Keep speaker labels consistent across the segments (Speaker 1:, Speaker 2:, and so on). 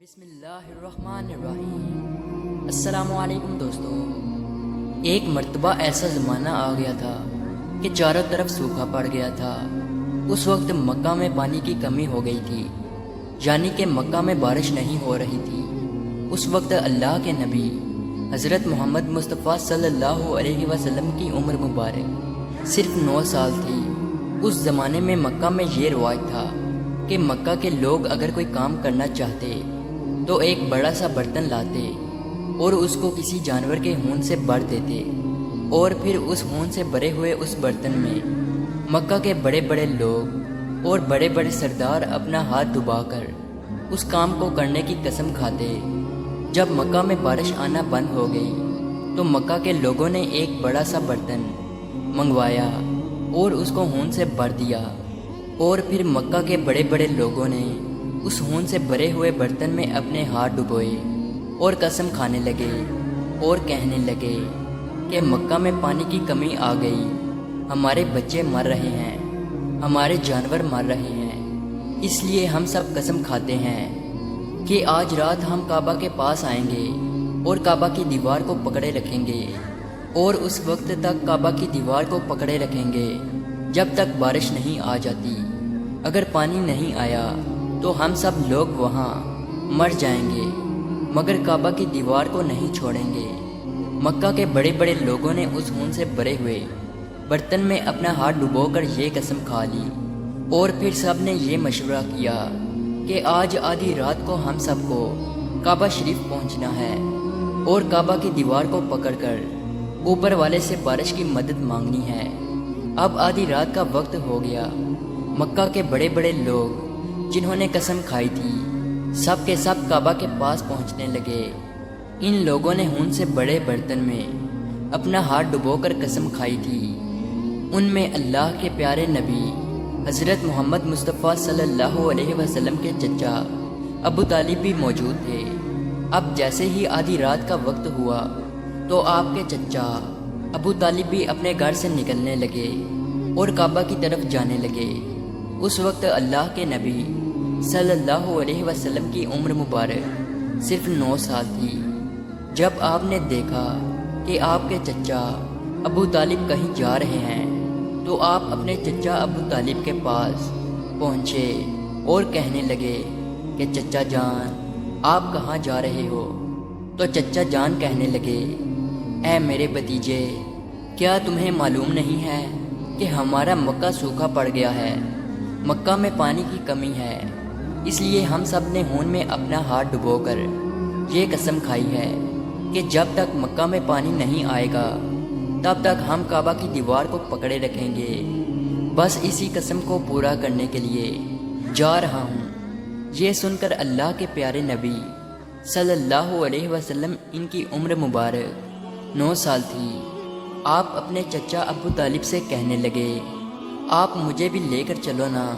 Speaker 1: بسم اللہ الرحمن الرحیم۔ السلام علیکم دوستوں، ایک مرتبہ ایسا زمانہ آ گیا تھا کہ چاروں طرف سوکھا پڑ گیا تھا۔ اس وقت مکہ میں پانی کی کمی ہو گئی تھی، یعنی کہ مکہ میں بارش نہیں ہو رہی تھی۔ اس وقت اللہ کے نبی حضرت محمد مصطفیٰ صلی اللہ علیہ وسلم کی عمر مبارک صرف 9 سال تھی۔ اس زمانے میں مکہ میں یہ رواج تھا کہ مکہ کے لوگ اگر کوئی کام کرنا چاہتے تو ایک بڑا سا برتن لاتے اور اس کو کسی جانور کے خون سے بھر دیتے، اور پھر اس خون سے بھرے ہوئے اس برتن میں مکہ کے بڑے بڑے لوگ اور بڑے بڑے سردار اپنا ہاتھ ڈبا کر اس کام کو کرنے کی قسم کھاتے۔ جب مکہ میں بارش آنا بند ہو گئی تو مکہ کے لوگوں نے ایک بڑا سا برتن منگوایا اور اس کو خون سے بھر دیا، اور پھر مکہ کے بڑے بڑے لوگوں نے اس خون سے بھرے ہوئے برتن میں اپنے ہاتھ ڈبوئے اور قسم کھانے لگے اور کہنے لگے کہ مکہ میں پانی کی کمی آ گئی، ہمارے بچے مر رہے ہیں، ہمارے جانور مر رہے ہیں، اس لیے ہم سب قسم کھاتے ہیں کہ آج رات ہم کعبہ کے پاس آئیں گے اور کعبہ کی دیوار کو پکڑے رکھیں گے، اور اس وقت تک کعبہ کی دیوار کو پکڑے رکھیں گے جب تک بارش نہیں آ جاتی۔ اگر پانی نہیں آیا تو ہم سب لوگ وہاں مر جائیں گے، مگر کعبہ کی دیوار کو نہیں چھوڑیں گے۔ مکہ کے بڑے بڑے لوگوں نے اس خون سے بھرے ہوئے برتن میں اپنا ہاتھ ڈبو کر یہ قسم کھا لی، اور پھر سب نے یہ مشورہ کیا کہ آج آدھی رات کو ہم سب کو کعبہ شریف پہنچنا ہے اور کعبہ کی دیوار کو پکڑ کر اوپر والے سے بارش کی مدد مانگنی ہے۔ اب آدھی رات کا وقت ہو گیا۔ مکہ کے بڑے بڑے لوگ جنہوں نے قسم کھائی تھی سب کے سب کعبہ کے پاس پہنچنے لگے۔ ان لوگوں نے خون سے بڑے برتن میں اپنا ہاتھ ڈبو کر قسم کھائی تھی۔ ان میں اللہ کے پیارے نبی حضرت محمد مصطفیٰ صلی اللہ علیہ وسلم کے چچا ابو طالب بھی موجود تھے۔ اب جیسے ہی آدھی رات کا وقت ہوا تو آپ کے چچا ابو طالب بھی اپنے گھر سے نکلنے لگے اور کعبہ کی طرف جانے لگے۔ اس وقت اللہ کے نبی صلی اللہ علیہ وسلم کی عمر مبارک صرف 9 سال تھی۔ جب آپ نے دیکھا کہ آپ کے چچا ابو طالب کہیں جا رہے ہیں تو آپ اپنے چچا ابو طالب کے پاس پہنچے اور کہنے لگے کہ چچا جان، آپ کہاں جا رہے ہو؟ تو چچا جان کہنے لگے، اے میرے بھتیجے، کیا تمہیں معلوم نہیں ہے کہ ہمارا مکہ سوکھا پڑ گیا ہے، مکہ میں پانی کی کمی ہے، اس لیے ہم سب نے خون میں اپنا ہاتھ ڈبو کر یہ قسم کھائی ہے کہ جب تک مکہ میں پانی نہیں آئے گا تب تک ہم کعبہ کی دیوار کو پکڑے رکھیں گے۔ بس اسی قسم کو پورا کرنے کے لیے جا رہا ہوں۔ یہ سن کر اللہ کے پیارے نبی صلی اللہ علیہ وسلم، ان کی عمر مبارک 9 سال تھی، آپ اپنے چچا ابو طالب سے کہنے لگے، آپ مجھے بھی لے کر چلو نا۔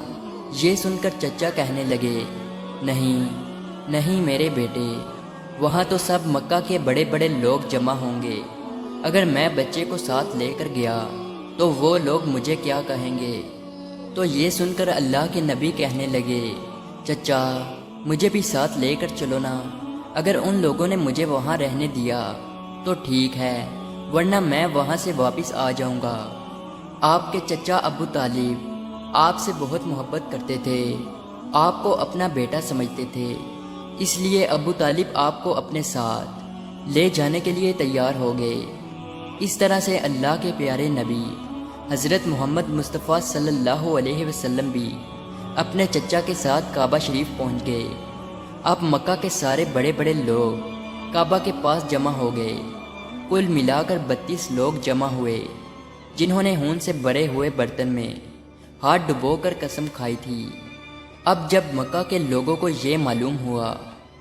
Speaker 1: یہ سن کر چچا کہنے لگے، نہیں نہیں میرے بیٹے، وہاں تو سب مکہ کے بڑے بڑے لوگ جمع ہوں گے، اگر میں بچے کو ساتھ لے کر گیا تو وہ لوگ مجھے کیا کہیں گے؟ تو یہ سن کر اللہ کے نبی کہنے لگے، چچا مجھے بھی ساتھ لے کر چلو نا، اگر ان لوگوں نے مجھے وہاں رہنے دیا تو ٹھیک ہے، ورنہ میں وہاں سے واپس آ جاؤں گا۔ آپ کے چچا ابو طالب آپ سے بہت محبت کرتے تھے، آپ کو اپنا بیٹا سمجھتے تھے، اس لیے ابو طالب آپ کو اپنے ساتھ لے جانے کے لیے تیار ہو گئے۔ اس طرح سے اللہ کے پیارے نبی حضرت محمد مصطفیٰ صلی اللہ علیہ وسلم بھی اپنے چچا کے ساتھ کعبہ شریف پہنچ گئے۔ اب مکہ کے سارے بڑے بڑے لوگ کعبہ کے پاس جمع ہو گئے۔ کل ملا کر 32 لوگ جمع ہوئے جنہوں نے خون سے بھرے ہوئے برتن میں ہاتھ ڈبو کر قسم کھائی تھی۔ اب جب مکہ کے لوگوں کو یہ معلوم ہوا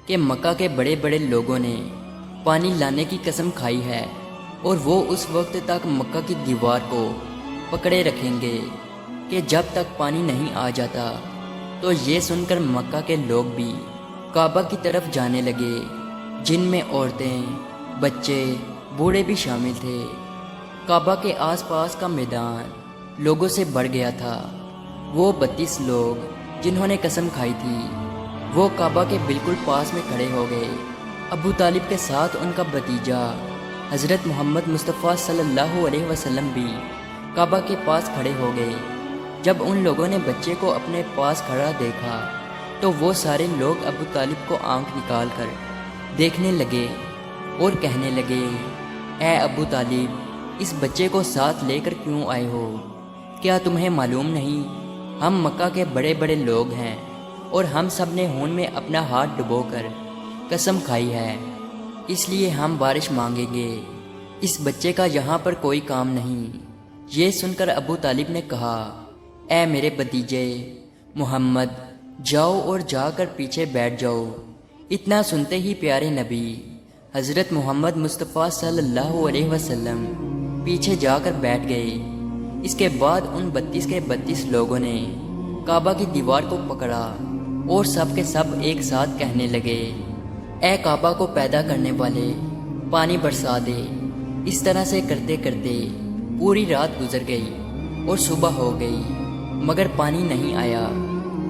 Speaker 1: کہ مکہ کے بڑے بڑے لوگوں نے پانی لانے کی قسم کھائی ہے اور وہ اس وقت تک مکہ کی دیوار کو پکڑے رکھیں گے کہ جب تک پانی نہیں آ جاتا، تو یہ سن کر مکہ کے لوگ بھی کعبہ کی طرف جانے لگے، جن میں عورتیں، بچے، بوڑھے بھی شامل تھے۔ کعبہ کے آس پاس کا میدان لوگوں سے بھر گیا تھا۔ وہ 32 لوگ جنہوں نے قسم کھائی تھی وہ کعبہ کے بالکل پاس میں کھڑے ہو گئے۔ ابو طالب کے ساتھ ان کا بھتیجا حضرت محمد مصطفیٰ صلی اللہ علیہ وسلم بھی کعبہ کے پاس کھڑے ہو گئے۔ جب ان لوگوں نے بچے کو اپنے پاس کھڑا دیکھا تو وہ سارے لوگ ابو طالب کو آنکھ نکال کر دیکھنے لگے اور کہنے لگے، اے ابو طالب، اس بچے کو ساتھ لے کر کیوں آئے ہو؟ کیا تمہیں معلوم نہیں ہم مکہ کے بڑے بڑے لوگ ہیں اور ہم سب نے خون میں اپنا ہاتھ ڈبو کر قسم کھائی ہے، اس لیے ہم بارش مانگیں گے، اس بچے کا یہاں پر کوئی کام نہیں۔ یہ سن کر ابو طالب نے کہا، اے میرے بھتیجے محمد، جاؤ اور جا کر پیچھے بیٹھ جاؤ۔ اتنا سنتے ہی پیارے نبی حضرت محمد مصطفیٰ صلی اللہ علیہ وسلم پیچھے جا کر بیٹھ گئے۔ اس کے بعد ان 32 کے 32 لوگوں نے کعبہ کی دیوار کو پکڑا اور سب کے سب ایک ساتھ کہنے لگے، اے کعبہ کو پیدا کرنے والے، پانی برسا دے۔ اس طرح سے کرتے کرتے پوری رات گزر گئی اور صبح ہو گئی، مگر پانی نہیں آیا،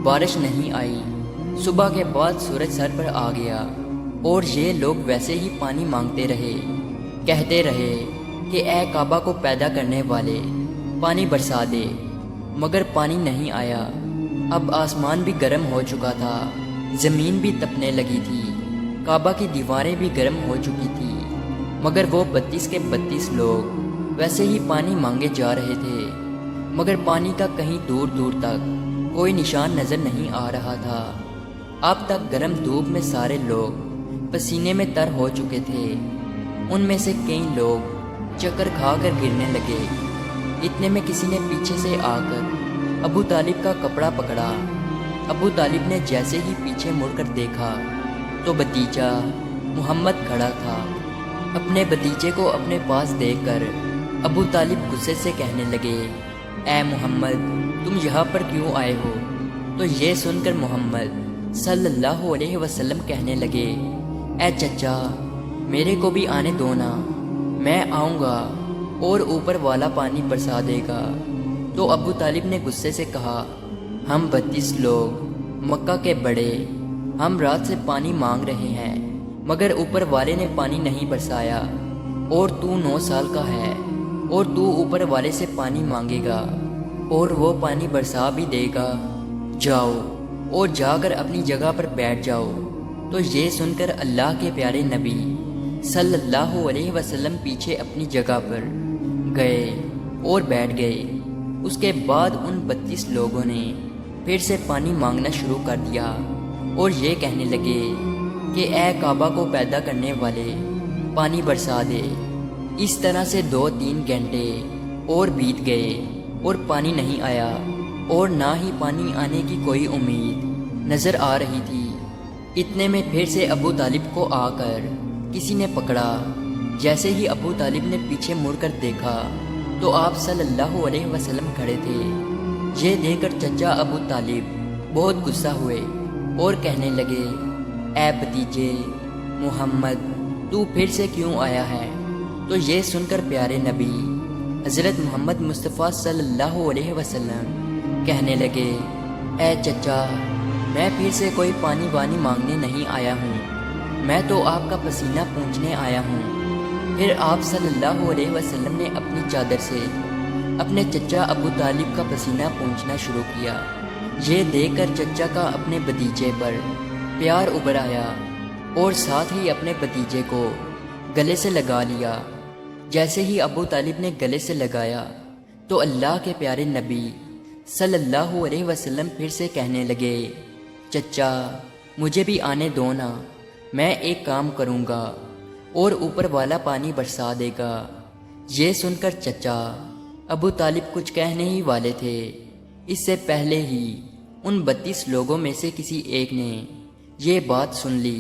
Speaker 1: بارش نہیں آئی۔ صبح کے بعد سورج سر پر آ گیا اور یہ لوگ ویسے ہی پانی مانگتے رہے، کہتے رہے کہ اے کعبہ کو پیدا کرنے والے، پانی برسا دے، مگر پانی نہیں آیا۔ اب آسمان بھی گرم ہو چکا تھا، زمین بھی تپنے لگی تھی، کعبہ کی دیواریں بھی گرم ہو چکی تھی، مگر وہ 32 کے 32 لوگ ویسے ہی پانی مانگے جا رہے تھے، مگر پانی کا کہیں دور دور تک کوئی نشان نظر نہیں آ رہا تھا۔ اب تک گرم دھوپ میں سارے لوگ پسینے میں تر ہو چکے تھے۔ ان میں سے کئی لوگ چکر کھا کر گرنے لگے۔ اتنے میں کسی نے پیچھے سے آ کر ابو طالب کا کپڑا پکڑا۔ ابو طالب نے جیسے ہی پیچھے مڑ کر دیکھا تو بھتیجا محمد کھڑا تھا۔ اپنے بھتیجے کو اپنے پاس دیکھ کر ابو طالب غصے سے کہنے لگے، اے محمد، تم یہاں پر کیوں آئے ہو؟ تو یہ سن کر محمد صلی اللہ علیہ وسلم کہنے لگے، اے چچا، میرے کو بھی آنے دو نا، میں آؤں گا اور اوپر والا پانی برسا دے گا۔ تو ابو طالب نے غصے سے کہا، ہم 32 لوگ مکہ کے بڑے، ہم رات سے پانی مانگ رہے ہیں، مگر اوپر والے نے پانی نہیں برسایا، اور تو 9 سال کا ہے اور تو اوپر والے سے پانی مانگے گا اور وہ پانی برسا بھی دے گا، جاؤ اور جا کر اپنی جگہ پر بیٹھ جاؤ۔ تو یہ سن کر اللہ کے پیارے نبی صلی اللہ علیہ وسلم پیچھے اپنی جگہ پر گئے اور بیٹھ گئے۔ اس کے بعد ان 32 لوگوں نے پھر سے پانی مانگنا شروع کر دیا اور یہ کہنے لگے کہ اے کعبہ کو پیدا کرنے والے، پانی برسا دے۔ اس طرح سے 2-3 گھنٹے اور بیت گئے اور پانی نہیں آیا، اور نہ ہی پانی آنے کی کوئی امید نظر آ رہی تھی۔ اتنے میں پھر سے ابو طالب کو آ کر کسی نے پکڑا۔ جیسے ہی ابو طالب نے پیچھے مڑ کر دیکھا تو آپ صلی اللہ علیہ وسلم کھڑے تھے۔ یہ دیکھ کر چچا ابو طالب بہت غصہ ہوئے اور کہنے لگے، اے بھتیجے محمد، تو پھر سے کیوں آیا ہے؟ تو یہ سن کر پیارے نبی حضرت محمد مصطفیٰ صلی اللہ علیہ وسلم کہنے لگے، اے چچا، میں پھر سے کوئی پانی وانی مانگنے نہیں آیا ہوں، میں تو آپ کا پسینہ پونچھنے آیا ہوں۔ پھر آپ صلی اللہ علیہ وسلم نے اپنی چادر سے اپنے چچا ابو طالب کا پسینہ پونچھنا شروع کیا۔ یہ دیکھ کر چچا کا اپنے بھتیجے پر پیار ابھر آیا اور ساتھ ہی اپنے بھتیجے کو گلے سے لگا لیا۔ جیسے ہی ابو طالب نے گلے سے لگایا تو اللہ کے پیارے نبی صلی اللہ علیہ وسلم پھر سے کہنے لگے، چچا، مجھے بھی آنے دو نا، میں ایک کام کروں گا اور اوپر والا پانی برسا دے گا۔ یہ سن کر چچا ابو طالب کچھ کہنے ہی والے تھے، اس سے پہلے ہی ان 32 لوگوں میں سے کسی ایک نے یہ بات سن لی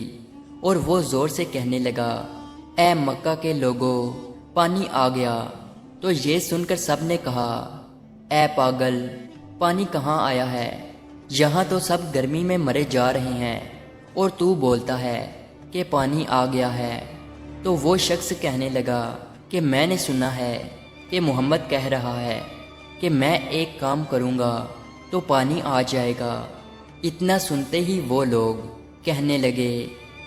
Speaker 1: اور وہ زور سے کہنے لگا، اے مکہ کے لوگوں، پانی آ گیا۔ تو یہ سن کر سب نے کہا، اے پاگل، پانی کہاں آیا ہے؟ یہاں تو سب گرمی میں مرے جا رہے ہیں اور تو بولتا ہے کہ پانی آ گیا ہے۔ تو وہ شخص کہنے لگا کہ میں نے سنا ہے کہ محمد کہہ رہا ہے کہ میں ایک کام کروں گا تو پانی آ جائے گا۔ اتنا سنتے ہی وہ لوگ کہنے لگے،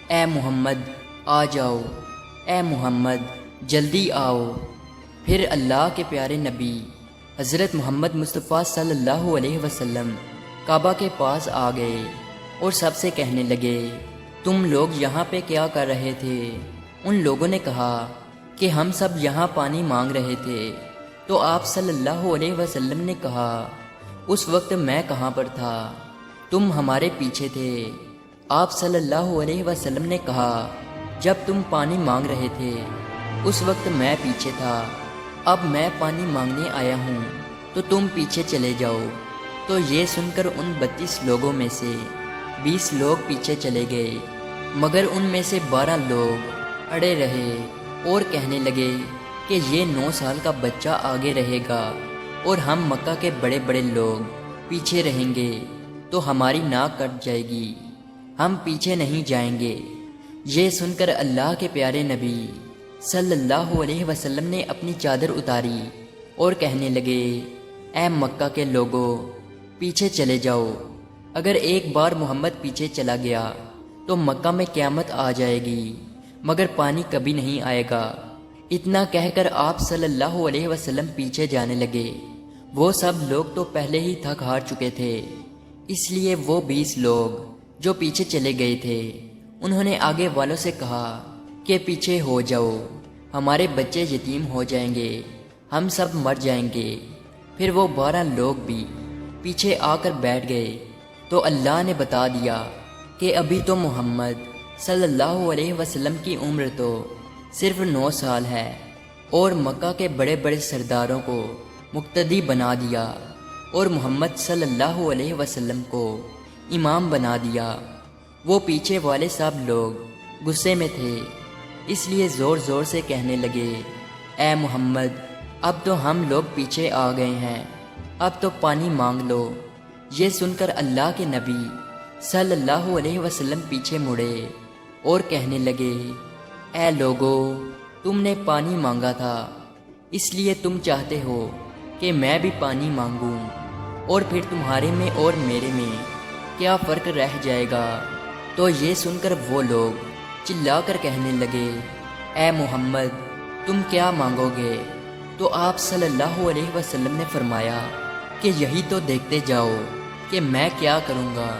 Speaker 1: اے محمد آ جاؤ، اے محمد جلدی آؤ۔ پھر اللہ کے پیارے نبی حضرت محمد مصطفیٰ صلی اللہ علیہ وسلم کعبہ کے پاس آ گئے اور سب سے کہنے لگے، تم لوگ یہاں پہ کیا کر رہے تھے؟ ان لوگوں نے کہا کہ ہم سب یہاں پانی مانگ رہے تھے۔ تو آپ صلی اللہ علیہ وسلم نے کہا، اس وقت میں کہاں پر تھا؟ تم ہمارے پیچھے تھے۔ آپ صلی اللہ علیہ وسلم نے کہا، جب تم پانی مانگ رہے تھے اس وقت میں پیچھے تھا، اب میں پانی مانگنے آیا ہوں تو تم پیچھے چلے جاؤ۔ تو یہ سن کر ان 32 لوگوں میں سے 20 لوگ پیچھے چلے گئے، مگر ان میں سے 12 لوگ اڑے رہے اور کہنے لگے کہ یہ 9 سال کا بچہ آگے رہے گا اور ہم مکہ کے بڑے بڑے لوگ پیچھے رہیں گے تو ہماری ناک کٹ جائے گی، ہم پیچھے نہیں جائیں گے۔ یہ سن کر اللہ کے پیارے نبی صلی اللہ علیہ وسلم نے اپنی چادر اتاری اور کہنے لگے، اے مکہ کے لوگوں پیچھے چلے جاؤ۔ اگر ایک بار محمد پیچھے چلا گیا تو مکہ میں قیامت آ جائے گی، مگر پانی کبھی نہیں آئے گا۔ اتنا کہہ کر آپ صلی اللہ علیہ وسلم پیچھے جانے لگے۔ وہ سب لوگ تو پہلے ہی تھک ہار چکے تھے، اس لیے وہ 20 لوگ جو پیچھے چلے گئے تھے انہوں نے آگے والوں سے کہا کہ پیچھے ہو جاؤ، ہمارے بچے یتیم ہو جائیں گے، ہم سب مر جائیں گے۔ پھر وہ 12 لوگ بھی پیچھے آ کر بیٹھ گئے تو اللہ نے بتا دیا کہ ابھی تو محمد صلی اللہ علیہ وسلم کی عمر تو صرف 9 سال ہے، اور مکہ کے بڑے بڑے سرداروں کو مقتدی بنا دیا اور محمد صلی اللہ علیہ وسلم کو امام بنا دیا۔ وہ پیچھے والے سب لوگ غصے میں تھے، اس لیے زور زور سے کہنے لگے، اے محمد اب تو ہم لوگ پیچھے آ گئے ہیں، اب تو پانی مانگ لو۔ یہ سن کر اللہ کے نبی صلی اللہ علیہ وسلم پیچھے مڑے اور کہنے لگے، اے لوگو تم نے پانی مانگا تھا، اس لیے تم چاہتے ہو کہ میں بھی پانی مانگوں، اور پھر تمہارے میں اور میرے میں کیا فرق رہ جائے گا؟ تو یہ سن کر وہ لوگ چلا کر کہنے لگے، اے محمد تم کیا مانگو گے؟ تو آپ صلی اللہ علیہ وسلم نے فرمایا کہ یہی تو دیکھتے جاؤ کہ میں کیا کروں گا۔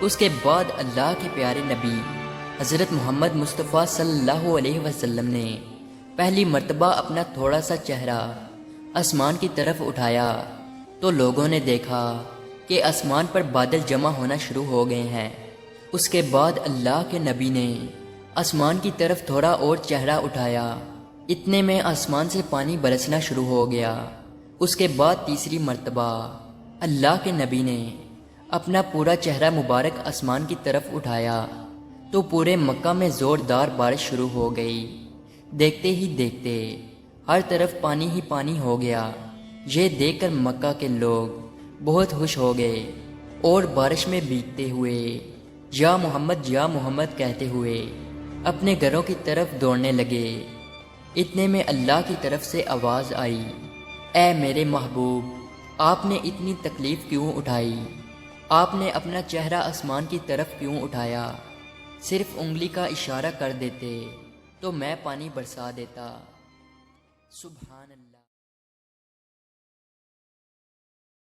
Speaker 1: اس کے بعد اللہ کے پیارے نبی حضرت محمد مصطفیٰ صلی اللہ علیہ وسلم نے پہلی مرتبہ اپنا تھوڑا سا چہرہ آسمان کی طرف اٹھایا تو لوگوں نے دیکھا کہ آسمان پر بادل جمع ہونا شروع ہو گئے ہیں۔ اس کے بعد اللہ کے نبی نے آسمان کی طرف تھوڑا اور چہرہ اٹھایا، اتنے میں آسمان سے پانی برسنا شروع ہو گیا۔ اس کے بعد تیسری مرتبہ اللہ کے نبی نے اپنا پورا چہرہ مبارک آسمان کی طرف اٹھایا تو پورے مکہ میں زوردار بارش شروع ہو گئی۔ دیکھتے ہی دیکھتے ہر طرف پانی ہی پانی ہو گیا۔ یہ دیکھ کر مکہ کے لوگ بہت خوش ہو گئے اور بارش میں بھیگتے ہوئے یا محمد کہتے ہوئے اپنے گھروں کی طرف دوڑنے لگے۔ اتنے میں اللہ کی طرف سے آواز آئی، اے میرے محبوب آپ نے اتنی تکلیف کیوں اٹھائی؟ آپ نے اپنا چہرہ آسمان کی طرف کیوں اٹھایا؟ صرف انگلی کا اشارہ کر دیتے تو میں پانی برسا دیتا۔ سبحان اللہ۔